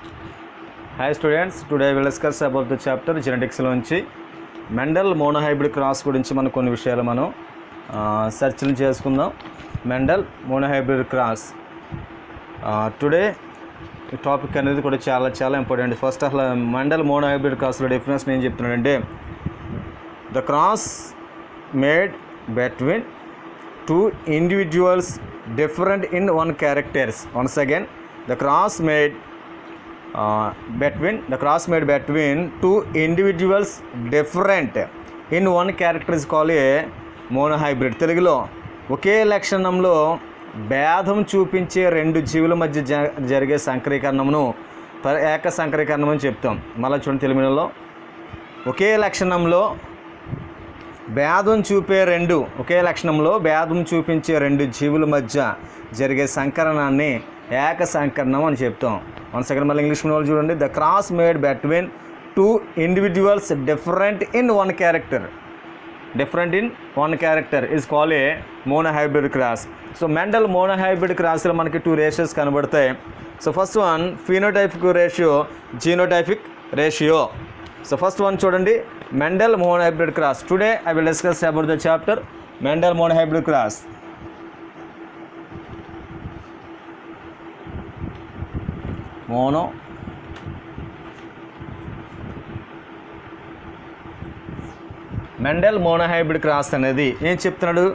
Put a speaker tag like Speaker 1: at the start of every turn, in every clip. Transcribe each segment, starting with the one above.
Speaker 1: Hi students, today we will discuss about the chapter genetics లోంచి Mendel monohybrid cross గురించి మనం కొన్ని విషయాలు మనం సెర్చ్లు చేసుకుందాం. మెండల్ మోనోహైబ్రిడ్ క్రాస్ టుడే ఈ టాపిక్ అనేది కూడా చాలా ఇంపార్టెంట్. ఫస్ట్ అసలు మెండల్ మోనోహైబ్రిడ్ క్రాస్లో డెఫినేషన్ ఏం చెప్తున్నాడంటే the cross made between two individuals different in one characters. Once again, the cross made between two individuals different in one character is called a monohybrid. తెలుగులో ఒకే లక్షణంలో భేదం చూపించే రెండు జీవుల మధ్య జరిగే సంకరీకరణమును ఏక సంకరీకరణం అని చెప్తాం. మళ్ళీ చూడండి, తెలుగులో ఒకే లక్షణంలో ఒకే లక్షణంలో భేదం చూపించే రెండు జీవుల మధ్య జరిగే సంకరణాన్ని ఏక సంకరణం అని చెప్తాం. వన్ సెకండ్ మళ్ళీ ఇంగ్లీష్ మీడియం చూడండి. The cross made between two individuals different in one character is called a monohybrid cross. So Mendel monohybrid క్రాస్లో మనకి టూ రేషియోస్ కనబడతాయి. So first one phenotypic ratio, genotypic ratio. So first one చూడండి, Mendel monohybrid cross. Today I will discuss about the chapter Mendel monohybrid cross. Mendel monohybrid cross అనేది ఏం చెప్తున్నాడు?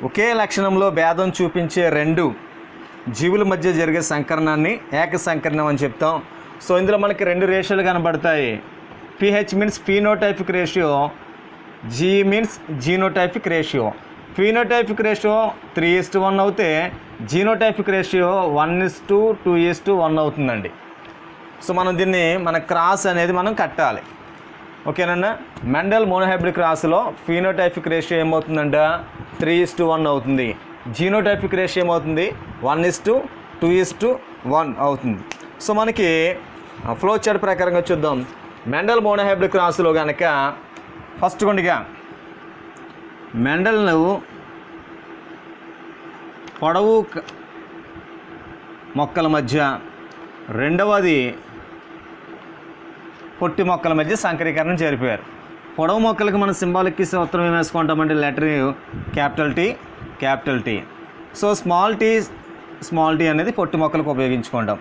Speaker 1: ఒకే లక్షణంలో భేదం చూపించే రెండు జీవుల మధ్య జరిగే సంకరణాన్ని ఏక సంకరణం అని చెప్తాం. సో ఇందులో మనకి రెండు రేషియోలు కనబడతాయి. PH means phenotypic ratio, G means genotypic ratio. Phenotypic ratio 3:1 అవుతే జీనోటైపిక్ రేషియో 1:2:1 అవుతుందండి. సో మనం దీన్ని మన క్రాస్ అనేది మనం కట్టాలి. ఓకేనన్నా? మెండల్ మోనోహైబ్రిడ్ క్రాస్లో ఫీనోటైపిక్ రేషియో ఏమవుతుందంట? 3:1 అవుతుంది. జీనోటైపిక్ రేషియో ఏమవుతుంది? 1:2:1 అవుతుంది. సో మనకి ఫ్లో చార్ట్ ప్రకారంగా చూద్దాం. మెండల్ మోనోహైబ్రిడ్ క్రాస్లో కనుక ఫస్ట్ కొండిగా మెండల్ పొడవు మొక్కల మధ్య, రెండవది పొట్టి మొక్కల మధ్య సంకరీకరణం జరిపారు. పొడవు మొక్కలకి మనం సింబాలిక్ సూత్రం ఏం వేసుకుంటామంటే letter capital T. So small T అనేది పొట్టి మొక్కలకు ఉపయోగించుకుంటాం.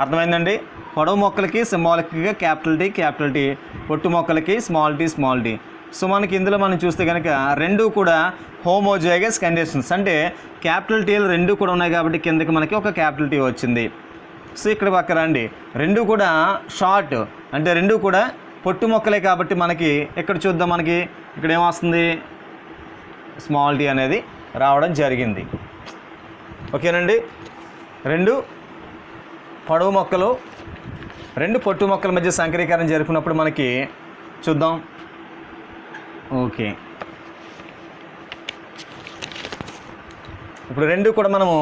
Speaker 1: అర్థమైందండి? పొడవు మొక్కలకి సింబాలిక్గా క్యాపిటల్ టీ, పొట్టి మొక్కలకి స్మాల్ టీ. సో మనకి ఇందులో మనం చూస్తే కనుక రెండు కూడా హోమోజైగస్ కండిషన్స్, అంటే క్యాపిటల్ టీలు రెండు కూడా ఉన్నాయి కాబట్టి కిందకి మనకి ఒక క్యాపిటల్ టీ వచ్చింది. సో ఇక్కడ పక్క రండి, రెండు కూడా షార్ట్, అంటే రెండు కూడా పొట్టు మొక్కలే కాబట్టి మనకి ఇక్కడ చూద్దాం, మనకి ఇక్కడ ఏమొస్తుంది? స్మాల్ టీ అనేది రావడం జరిగింది. ఓకేనండి? రెండు పొడవు మొక్కలు, రెండు పొట్టు మొక్కల మధ్య సంకరీకరణ జరిపినప్పుడు మనకి చూద్దాం. ఓకే, ఇప్పుడు రెండు కూడా మనము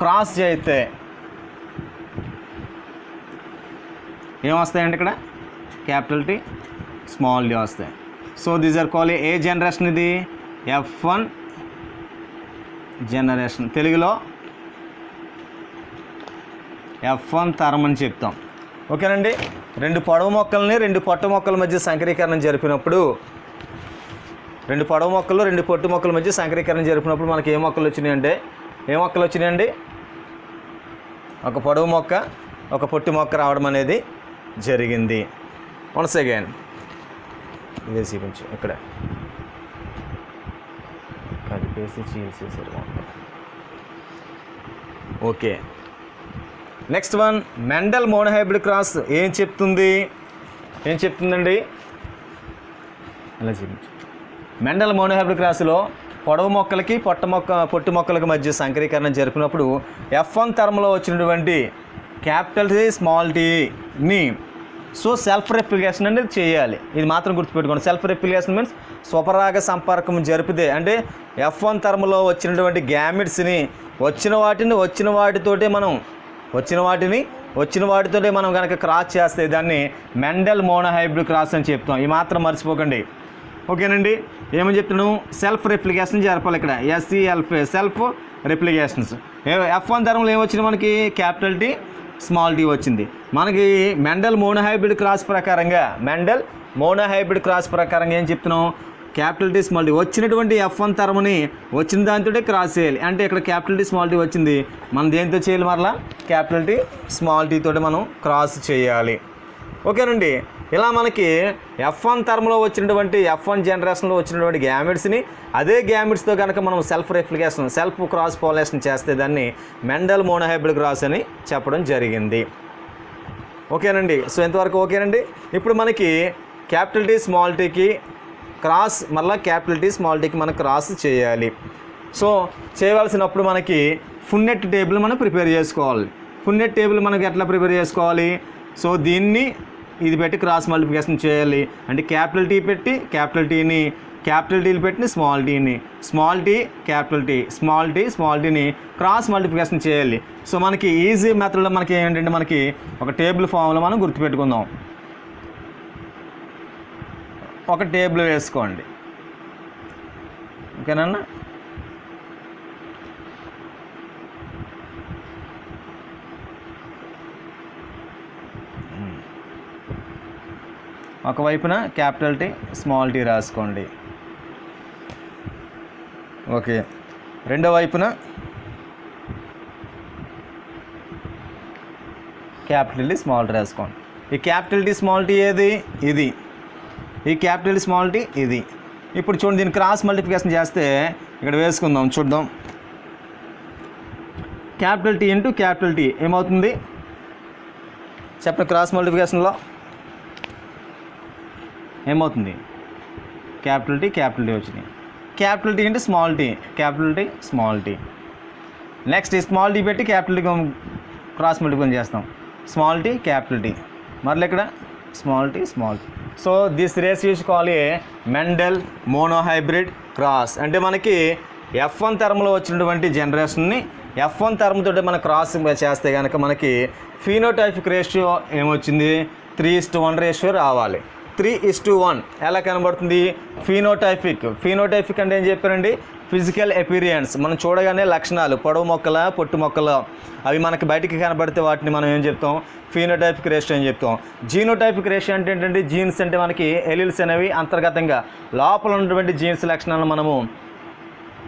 Speaker 1: క్రాస్ చేస్తే ఏమొస్తాయండి? ఇక్కడ క్యాపిటల్ టీ, స్మాల్ టీ వస్తాయి. సో దీస్ ఆర్ కాల్ ఏ జనరేషన్? ఇది F1 జనరేషన్. తెలుగులో F1 తరం అని చెప్తాం. ఓకేనండి? రెండు పొడవు మొక్కల్ని రెండు పొట్ట మొక్కల మధ్య సంకరీకరణ జరిపినప్పుడు, రెండు పొడవు మొక్కలు రెండు పొట్టు మొక్కల మధ్య సంకరీకరణ జరిపినప్పుడు మనకి ఏ మొక్కలు వచ్చినాయండి? ఒక పొడవు మొక్క, ఒక పొట్టి మొక్క రావడం అనేది జరిగింది. వన్స్ అగైన్ ఇదే చూపించు, ఇక్కడ కలిపేసి చీల్చేసారు. Okay, next one Mendel monohybrid cross ఏం చెప్తుందండి? అలా చూపించు. మెండల్ మోనోహైబ్రిడ్ క్రాస్లో పొడవు మొక్కలకి పొట్టి మొక్కలకి మధ్య సంకరీకరణ జరిపినప్పుడు F1 తరంలో వచ్చినటువంటి క్యాపిటల్ టీ, స్మాల్ టీని సో సెల్ఫ్ రెప్లికేషన్ అనేది చేయాలి. ఇది మాత్రం గుర్తుపెట్టుకోండి. సెల్ఫ్ రెప్లికేషన్ మీన్స్ స్వపరాగ సంపర్కం జరిపితే, అంటే F1 తరంలో వచ్చినటువంటి గ్యామిట్స్ని వచ్చిన వాటితోటే మనం కనుక క్రాస్ చేస్తే దాన్ని మెండల్ మోనోహైబ్రిడ్ క్రాస్ అని చెప్తాం. ఈ మాత్రం మర్చిపోకండి. ఓకేనండి? ఏమని చెప్తున్నాను? సెల్ఫ్ రెప్లికేషన్ జరపాలి. ఇక్కడ సెల్ఫ్ రెప్లికేషన్స్. F1 తరంలో ఏమొచ్చినాయి మనకి? క్యాపిటల్ టీ, స్మాల్ టీ వచ్చింది. మనకి మెండల్ మోనోహైబ్రిడ్ క్రాస్ ప్రకారంగా ఏం చెప్తున్నాం, క్యాపిటల్ టీ స్మాల్ టీ వచ్చినటువంటి F1 టర్మ్ని వచ్చిన దాంతో క్రాస్ చేయాలి. అంటే ఇక్కడ క్యాపిటల్ టీ స్మాల్ టీ వచ్చింది, మనం దేంతో చేయాలి, మరలా క్యాపిటల్ టీ స్మాల్ టీ తోటి మనం క్రాస్ చేయాలి. ఓకేనండి. ఇలా మనకి F1 టర్మ్లో వచ్చినటువంటి F1 జనరేషన్లో వచ్చినటువంటి గ్యామెట్స్ని అదే గ్యామెట్స్తో కనుక మనం సెల్ఫ్ క్రాస్ పాలినేషన్ చేస్తే దాన్ని మెండల్ మోనోహైబ్రిడ్ క్రాస్ అని చెప్పడం జరిగింది. ఓకేనండి. సో ఇంతవరకు ఓకేనండి. ఇప్పుడు మనకి క్యాపిటల్ టీ స్మాల్ టీకి క్రాస్, మళ్ళీ క్యాపిటల్ టీ స్మాల్ టీకి మనం క్రాస్ చేయాలి. సో చేయవలసినప్పుడు మనకి ఫున్నెట్ టేబుల్ మనం ప్రిపేర్ చేసుకోవాలి. ఫున్నెట్ టేబుల్ మనకి ఎట్లా ప్రిపేర్ చేసుకోవాలి, సో దీన్ని ఇది పెట్టి క్రాస్ మల్టిప్లికేషన్ చేయాలి. అంటే క్యాపిటల్ టీ పెట్టి క్యాపిటల్ టీని, క్యాపిటల్ టీలు పెట్టి స్మాల్ టీని, small T capital T, small టీని క్రాస్ మల్టిప్లికేషన్ చేయాలి. సో మనకి ఈజీ మెథడ్లో మనకి ఏంటంటే మనకి ఒక టేబుల్ ఫామ్లో మనం గుర్తుపెట్టుకుందాం. ఒక టేబుల్ వేసుకోండి. ఓకేనన్నా. ఒకవైపున క్యాపిటల్ టీ స్మాల్ టీ రాసుకోండి. ఓకే. రెండో వైపున క్యాపిటల్ టీ స్మాల్ టీ రాసుకోండి. ఈ క్యాపిటల్ టీ స్మాల్ టీ ఏది, ఇది. ఈ క్యాపిటల్ స్మాల్ టీ ఇది. ఇప్పుడు చూడండి, దీన్ని క్రాస్ మల్టిప్లికేషన్ చేస్తే ఇక్కడ వేసుకుందాం, చూద్దాం. Capital T into capital T ఏమవుతుంది చెప్పండి. క్రాస్ మల్టిప్లికేషన్లో ఏమవుతుంది, క్యాపిటల్ టీ వచ్చినాయి. Capital T into small T, capital T small T. Next ఈ స్మాల్ టీ పెట్టి క్యాపిటల్ టీ క్రాస్ మల్టిప్లికేషన్ చేస్తాం. స్మాల్ టీ క్యాపిటల్ టీ, మరలా ఇక్కడ small T. So this ratio is called a Mendel monohybrid cross. అంటే మనకి F1 టర్మ్లో వచ్చినటువంటి జనరేషన్ని F1 term తోటి మనం క్రాస్ చేస్తే కనుక మనకి ఫీనోటైపిక్ రేషియో ఏమొచ్చింది, 3:1 రేషియో రావాలి. 3:1 ఎలా కనబడుతుంది, ఫీనోటైపిక్ అంటే ఏం చెప్పారండి, ఫిజికల్ అపీరియన్స్, మనం చూడగానే లక్షణాలు, పొడవు మొక్కల పొట్టు మొక్కలు అవి మనకి బయటికి కనబడితే వాటిని మనం ఏం చెప్తాం, ఫీనోటైపిక్ రేషియో అని చెప్తాం. జీనోటైపిక్ రేషియో అంటే ఏంటంటే, జీన్స్ అంటే మనకి ఎలీల్స్ అనేవి అంతర్గతంగా లోపల ఉన్నటువంటి జీన్స్ లక్షణాలను మనము,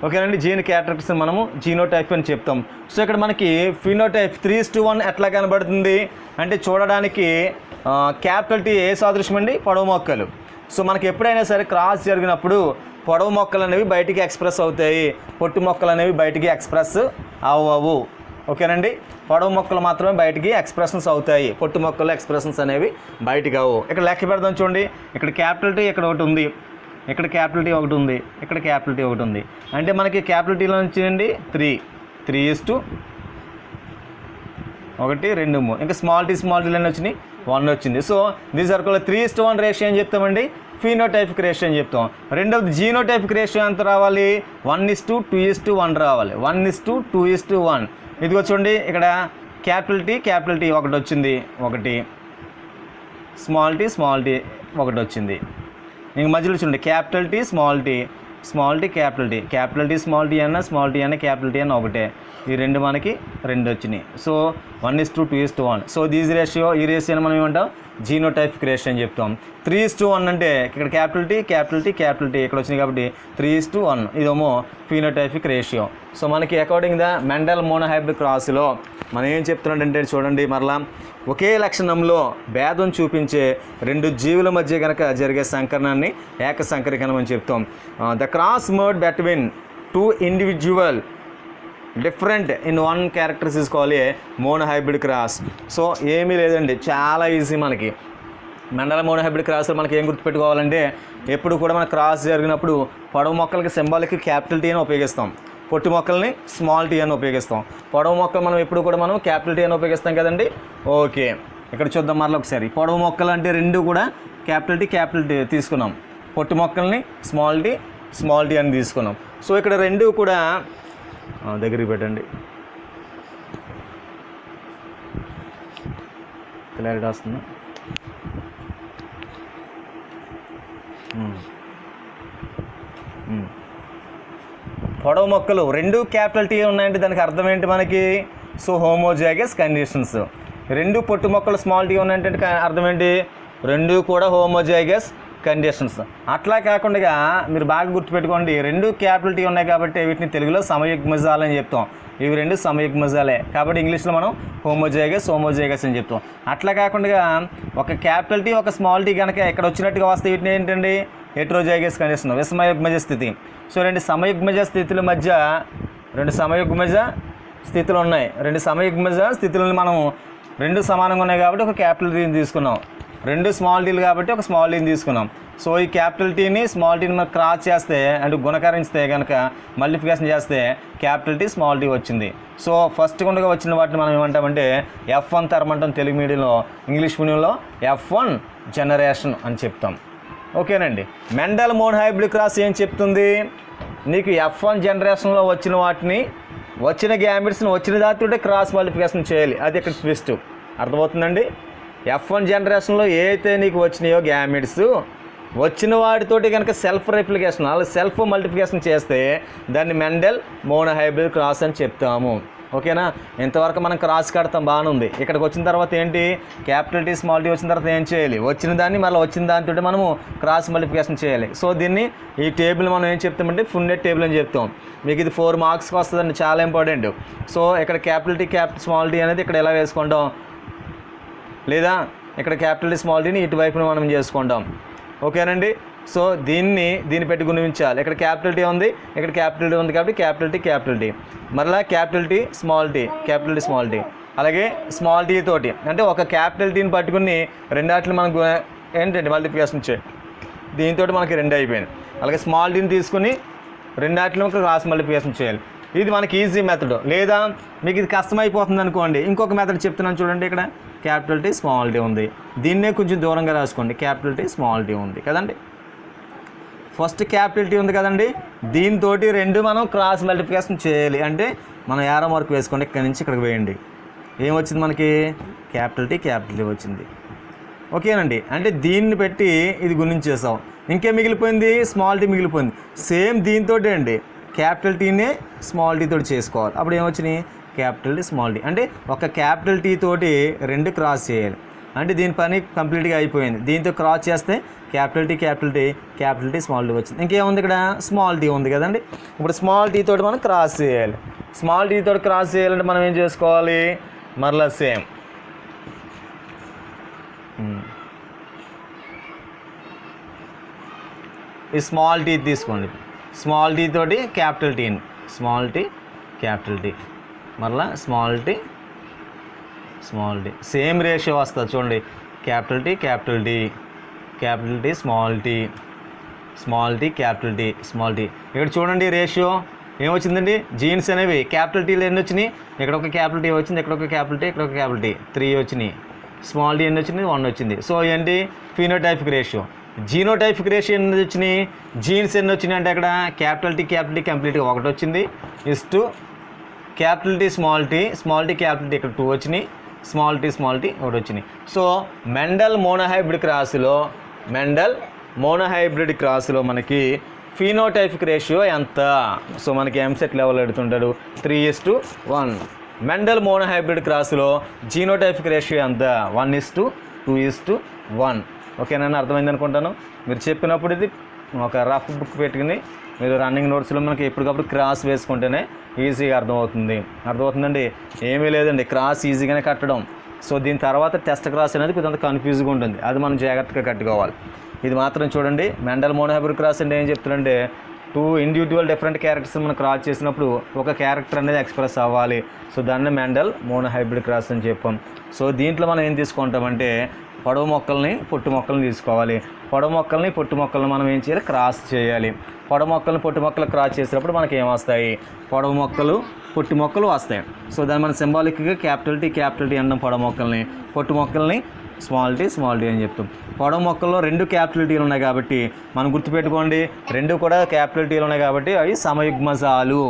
Speaker 1: ఓకేనండి, జీన్ క్యారెక్టర్స్ మనము జీనోటైప్ అని చెప్తాం. సో ఇక్కడ మనకి ఫీనోటైప్ 3:1 ఎట్లా కనబడుతుంది అంటే, చూడడానికి క్యాపిటల్ టీ ఏ సాదృశ్యం అండి, పొడవు మొక్కలు. సో మనకి ఎప్పుడైనా సరే క్రాస్ జరిగినప్పుడు పొడవు మొక్కలు అనేవి బయటికి ఎక్స్ప్రెస్ అవుతాయి, పొట్టు మొక్కలు అనేవి బయటికి ఎక్స్ప్రెస్ అవ్వవు. ఓకేనండి, పొడవు మొక్కలు మాత్రమే బయటికి ఎక్స్ప్రెషన్స్ అవుతాయి, పొట్టు మొక్కలు ఎక్స్ప్రెషన్స్ అనేవి బయటికి అవ్వవు. ఇక్కడ లెక్క పెడదాం చూడండి, ఇక్కడ క్యాపిటల్ టీ ఇక్కడ ఒకటి ఉంది, ఇక్కడ క్యాపిటల్ టీ ఒకటి ఉంది, ఇక్కడ క్యాపిటల్ టీ ఒకటి ఉంది. అంటే మనకి క్యాపిటల్ టీలో నుంచి అండి 3:1, 2, 3. ఇంకా స్మాల్ టీలో వచ్చినాయి 1 వచ్చింది. So these are called 3:1 ratio అని చెప్తామండి, ఫీనోటైపిక్ రేషియో అని చెప్తాం. రెండవది జీనోటైపిక్ రేషియో ఎంత రావాలి, 1:2:1 రావాలి. 1:2:1. ఇదిగో చూడండి, ఇక్కడ క్యాపిటల్ టీ ఒకటి వచ్చింది, 1. స్మాల్ టీ ఒకటి వచ్చింది. ఇంక మధ్యలో చూడండి, capital T small T capital T small T అన్న క్యాపిటల్ టీ అన్న ఒకటే. ఈ రెండు మనకి 2 వచ్చినాయి. సో 1:2:1. సో ఈ రేషియోని మనం ఏమంటాం, జీనోటైపిక్ రేషియో అని చెప్తాం. 3:1 అంటే ఇక్కడ క్యాపిటల్ టీ ఇక్కడ వచ్చినాయి కాబట్టి 3:1. ఇదేమో ఫీనోటైపిక్ రేషియో. సో మనకి అకార్డింగ్ ద మెండల్ మోనోహైబ్రిడ్ క్రాస్లో మనం ఏం చెప్తున్నాడంటే చూడండి, మరలా ఒకే లక్షణంలో భేదం చూపించే 2 జీవుల మధ్య కనుక జరిగే సంకరణాన్ని ఏక సంకరీకరణం అని చెప్తాం. The cross mode between 2 individual different in 1 characters is called A monohybrid cross. So ఏమీ లేదండి, చాలా ఈజీ. మనకి మెండల్ మోనోహైబ్రిడ్ క్రాస్లో మనకి ఏం గుర్తుపెట్టుకోవాలంటే, ఎప్పుడు కూడా మన క్రాస్ జరిగినప్పుడు పొడవు మొక్కలకి సింబాలిక్ క్యాపిటల్ టీ అని ఉపయోగిస్తాం, పొట్టి మొక్కల్ని స్మాల్ టీ అని ఉపయోగిస్తాం. పొడవు మొక్కలు మనం ఎప్పుడు కూడా మనం క్యాపిటల్ టీ అని ఉపయోగిస్తాం కదండి. ఓకే, ఇక్కడ చూద్దాం మరలా ఒకసారి. పొడవు మొక్కలు అంటే 2 కూడా క్యాపిటల్ టీ తీసుకున్నాం, పొట్టి మొక్కల్ని స్మాల్ టీ అని తీసుకున్నాం. సో ఇక్కడ 2 కూడా దగ్గరికి పెట్టండి, క్లారిటీ వస్తుంది. పొడవు మొక్కలు 2 క్యాపిటల్ టీ ఉన్నాయంటే దానికి అర్థం ఏంటి మనకి, సో హోమోజైగస్ కండిషన్స్. రెండు పొట్టు మొక్కలు స్మాల్ టీ ఉన్నాయంటే అర్థం ఏంటి? రెండు కూడా హోమోజైగస్ కండిషన్స్. అట్లా కాకుండా మీరు బాగా గుర్తుపెట్టుకోండి, రెండు క్యాపిటల్ టీ ఉన్నాయి కాబట్టి వీటిని తెలుగులో సమయుగ్మజాలు అని చెప్తాం. ఇవి రెండు సమయుగ్మజాలే కాబట్టి ఇంగ్లీష్లో మనం హోమోజైగస్ అని చెప్తాం. అట్లా కాకుండా ఒక క్యాపిటల్ టీ ఒక స్మాల్ టీ కనుక ఇక్కడ వచ్చినట్టుగా వస్తే వీటిని ఏంటండి? హెట్రోజైగస్ కండిషన్, విషమయుగ్మజ స్థితి. సో రెండు సమయుగ్మజ స్థితుల మధ్య రెండు సమయుగ్మజ స్థితులు ఉన్నాయి. రెండు సమయుగ్మజ స్థితులను మనం రెండు సమానంగా ఉన్నాయి కాబట్టి ఒక క్యాపిటల్ టీని తీసుకున్నాం. రెండు స్మాల్ టీలు కాబట్టి ఒక స్మాల్ టీని తీసుకున్నాం. సో ఈ క్యాపిటల్ టీని స్మాల్ టీని మనం క్రాస్ చేస్తే అంటే గుణకరించితే కనుక మల్టిప్లికేషన్ చేస్తే క్యాపిటల్ టీ స్మాల్ టీ వచ్చింది. సో ఫస్ట్ గుండగా వచ్చిన వాటిని మనం ఏమంటామంటే F1 తరం అంటాం తెలుగు మీడియంలో. ఇంగ్లీష్ మీడియంలో F1 జనరేషన్ అని చెప్తాం. ఓకేనండి. మెండల్ మోనోహైబ్రిడ్ క్రాస్ ఏం చెప్తుంది? నీకు F1 జనరేషన్లో వచ్చిన వాటిని వచ్చిన గ్యామెట్స్ని వచ్చిన దాంతో క్రాస్ మల్టిప్లికేషన్ చేయాలి. అది ఇక్కడ ట్విస్ట్. అర్థమవుతుందండి? F1 జనరేషన్లో ఏ అయితే నీకు వచ్చినాయో గ్యామెట్స్ వచ్చిన వాటితోటి కనుక సెల్ఫ్ రెప్లికేషన్ అలా సెల్ఫ్ మల్టిప్లికేషన్ చేస్తే దాన్ని మెండల్ మోనోహైబ్రిడ్ క్రాస్ అని చెప్తాము. ఓకేనా? ఇంతవరకు మనం క్రాస్ కడతాం, బాగానే ఉంది. ఇక్కడికి వచ్చిన తర్వాత ఏంటి? క్యాపిటల్ టీ స్మాల్ టీ వచ్చిన తర్వాత ఏం చేయాలి? వచ్చిన దాన్ని మళ్ళీ వచ్చిన దానితో మనము క్రాస్ మల్టిప్లికేషన్ చేయాలి. సో దీన్ని ఈ టేబుల్ మనం ఏం చెప్తామంటే ఫున్నెట్ టేబుల్ అని చెప్తాం. మీకు ఇది 4 మార్క్స్కి వస్తుందండి, చాలా ఇంపార్టెంట్. సో ఇక్కడ క్యాపిటల్ టీ స్మాల్ టీ అనేది ఇక్కడ ఎలా వేసుకుంటాం, లేదా ఇక్కడ క్యాపిటల్ టీ స్మాల్ టీని ఇటువైపున మనం చేసుకుంటాం. ఓకేనండి. సో దీన్ని పెట్టి గుణించాలి. ఇక్కడ క్యాపిటల్ టీ ఉంది, ఇక్కడ క్యాపిటల్ టీ ఉంది కాబట్టి క్యాపిటల్ టీ మరలా క్యాపిటల్ టీ స్మాల్ టీ అలాగే స్మాల్ టీ తోటి అంటే ఒక క్యాపిటల్ టీని పట్టుకుని రెండాట్లు మనం ఏంటంటే మల్టిప్లికేషన్ చేయాలి. దీంతో మనకి 2 అయిపోయింది. అలాగే స్మాల్ టీని తీసుకుని రెండాట్లు క్రాస్ మల్టిప్లికేషన్ చేయాలి. ఇది మనకి ఈజీ మెథడ్. లేదా మీకు ఇది కష్టమైపోతుంది అనుకోండి, ఇంకొక మెథడ్ చెప్తున్నాను చూడండి. ఇక్కడ క్యాపిటల్ టీ స్మాల్ టీ ఉంది, దీన్నే కొంచెం దూరంగా రాసుకోండి. క్యాపిటల్ టీ స్మాల్ టీ ఉంది కదండి, ఫస్ట్ క్యాపిటల్ టీ ఉంది కదండి, దీంతో రెండు మనం క్రాస్ మల్టిప్లికేషన్ చేయాలి. అంటే మనం యారో మార్క్ వేసుకోండి, ఇక్కడి నుంచి ఇక్కడికి వేయండి. ఏమొచ్చింది మనకి? క్యాపిటల్ టీ వచ్చింది. ఓకేనండి. అంటే దీన్ని పెట్టి ఇది గుణించేసాం. ఇంకేం మిగిలిపోయింది? స్మాల్ టీ మిగిలిపోయింది. సేమ్ దీంతో అండి క్యాపిటల్ టీనే స్మాల్ టీ తోటి చేసుకోవాలి. అప్పుడు ఏమొచ్చినాయి? Capital T small T. అంటే ఒక క్యాపిటల్ టీ తోటి రెండు క్రాస్ చేయాలి. అంటే దీని పని కంప్లీట్గా అయిపోయింది. దీంతో క్రాస్ చేస్తే క్యాపిటల్ టీ స్మాల్ టీ వచ్చింది. ఇంకేముంది? ఇక్కడ స్మాల్ టీ ఉంది కదండి. ఇప్పుడు స్మాల్ టీ తోటి మనం క్రాస్ చేయాలి. స్మాల్ టీ తోటి క్రాస్ చేయాలంటే మనం ఏం చేసుకోవాలి? మరలా సేమ్ ఈ స్మాల్ టీ తీసుకోండి. స్మాల్ టీ తోటి క్యాపిటల్ టీని క్యాపిటల్ టీ మరలా స్మాల్ టీ సేమ్ రేషియో వస్తుంది చూడండి. క్యాపిటల్ టీ క్యాపిటల్ టీ ఇక్కడ చూడండి రేషియో ఏమొచ్చిందండి? జీన్స్ అనేవి క్యాపిటల్ టీలు ఎన్ని వచ్చినాయి? ఇక్కడ ఒక క్యాపిటల్ టీ వచ్చింది, ఇక్కడ ఒక క్యాపిటల్ టీ 3 వచ్చినాయి. స్మాల్ టీ ఎన్ని వచ్చింది? 1 వచ్చింది. సో ఏంటి? Phenotypic ratio. జీనోటైపిక్ రేషియో ఎన్ని వచ్చినాయి? జీన్స్ ఎన్ని వచ్చినాయి అంటే అక్కడ క్యాపిటల్ టీ కంప్లీట్గా 1 వచ్చింది. Is to capital T small T capital tea ఇక్కడ 2 వచ్చినాయి. స్మాల్ టీ 1 వచ్చినాయి. సో మెండల్ మోనోహైబ్రిడ్ క్రాస్లో మనకి ఫినోటైపిక్ రేషియో ఎంత? సో మనకి ఎంసెట్ లెవెల్ అడుగుతుంటాడు 3:1. మెండల్ మోనోహైబ్రిడ్ క్రాస్లో జీనోటైపిక్ రేషియో ఎంత? 1:2:1. ఓకేనా? అర్థమైంది అనుకుంటాను. మీరు చెప్పినప్పుడు ఇది ఒక రఫ్ బుక్ పెట్టుకుని మీరు రన్నింగ్ నోట్స్లో మనకి ఎప్పటికప్పుడు క్రాస్ వేసుకుంటేనే ఈజీగా అర్థమవుతుందండి. ఏమీ లేదండి, క్రాస్ ఈజీగానే కట్టడం. సో దీని తర్వాత టెస్ట్ క్రాస్ అనేది కొంచెం కన్ఫ్యూజ్గా ఉంటుంది, అది మనం జాగ్రత్తగా కట్టుకోవాలి. ఇది మాత్రం చూడండి. మెండల్ మోనోహైబ్రిడ్ క్రాస్ అంటే ఏం చెప్తారంటే 2 ఇండివిజువల్ డిఫరెంట్ క్యారెక్టర్స్ మనం క్రాస్ చేసినప్పుడు ఒక క్యారెక్టర్ అనేది ఎక్స్ప్రెస్ అవ్వాలి. సో దాన్ని మెండల్ మోనోహైబ్రిడ్ క్రాస్ అని చెప్పాం. సో దీంట్లో మనం ఏం తీసుకుంటామంటే పొడవు మొక్కల్ని పొట్టు మొక్కల్ని తీసుకోవాలి. పొడవు మొక్కల్ని పొట్టు మొక్కల్ని మనం ఏం చేయాలి? క్రాస్ చేయాలి. పొడవు మొక్కల్ని పొట్టు మొక్కలు క్రాస్ చేసినప్పుడు మనకి ఏమొస్తాయి? పొడవు మొక్కలు పొట్టు మొక్కలు వస్తాయి. సో దాన్ని మనం సింబాలిక్గా క్యాపిటల్ టీ అన్నాం. పొడవు మొక్కల్ని పొట్టు మొక్కల్ని స్మాల్ టీ అని చెప్తాం. పొడవు మొక్కల్లో 2 క్యాపిటల్ టీలు ఉన్నాయి కాబట్టి మనం గుర్తుపెట్టుకోండి, 2 కూడా క్యాపిటల్ టీలు ఉన్నాయి కాబట్టి అవి సమయుగ్మజాలు.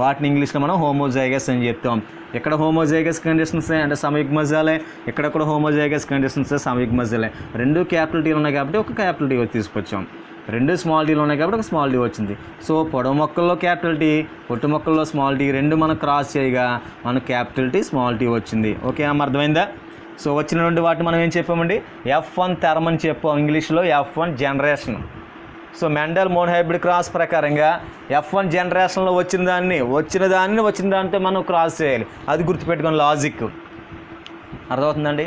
Speaker 1: వాటిని ఇంగ్లీష్లో మనం హోమోజైగస్ అని చెప్తాం. ఇక్కడ హోమోజైగస్ కండిషన్స్ అంటే సమయుగ్మజాలే, ఇక్కడ కూడా హోమోజైగస్ కండిషన్స్ సమయుగ్మజాలే. 2 క్యాపిటల్ టీలు ఉన్నాయి కాబట్టి ఒక క్యాపిటల్ టీ తీసుకొచ్చాం. 2 స్మాల్ టీలు ఉన్నాయి కాబట్టి ఒక స్మాల్ టీ వచ్చింది. సో పొడవు మొక్కల్లో క్యాపిటల్ టీ, పొట్టు మొక్కల్లో స్మాల్ టీ 2 మనం క్రాస్ చేయగా మనకు క్యాపిటల్ టీ స్మాల్ టీ వచ్చింది. ఓకే అమ్మ, అర్థమైందా? సో వచ్చిన నుండి వాటిని మనం ఏం చెప్పామండి, F1 టర్మ్ అని చెప్పాం, ఇంగ్లీష్లో F1 generation. So Mendel monohybrid cross ప్రకారంగా F1 జనరేషన్లో వచ్చిన దానితో మనం క్రాస్ చేయాలి. అది గుర్తుపెట్టుకోండి లాజిక్. అర్థమవుతుందండి?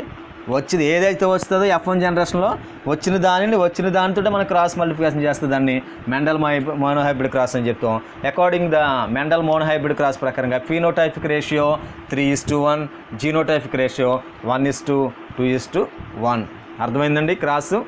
Speaker 1: వచ్చింది ఏదైతే వస్తుందో F1 జనరేషన్లో వచ్చిన దానితో మనం క్రాస్ మల్టిప్లికేషన్ చేస్తే దాన్ని మెండల్ మోనోహైబ్రిడ్ క్రాస్ అని చెప్తాం. According the Mendel monohybrid cross ప్రకారంగా ఫీనోటైపిక్ రేషియో 3:1, జీనోటైపిక్ రేషియో 1:2:1. అర్థమైందండి క్రాసు.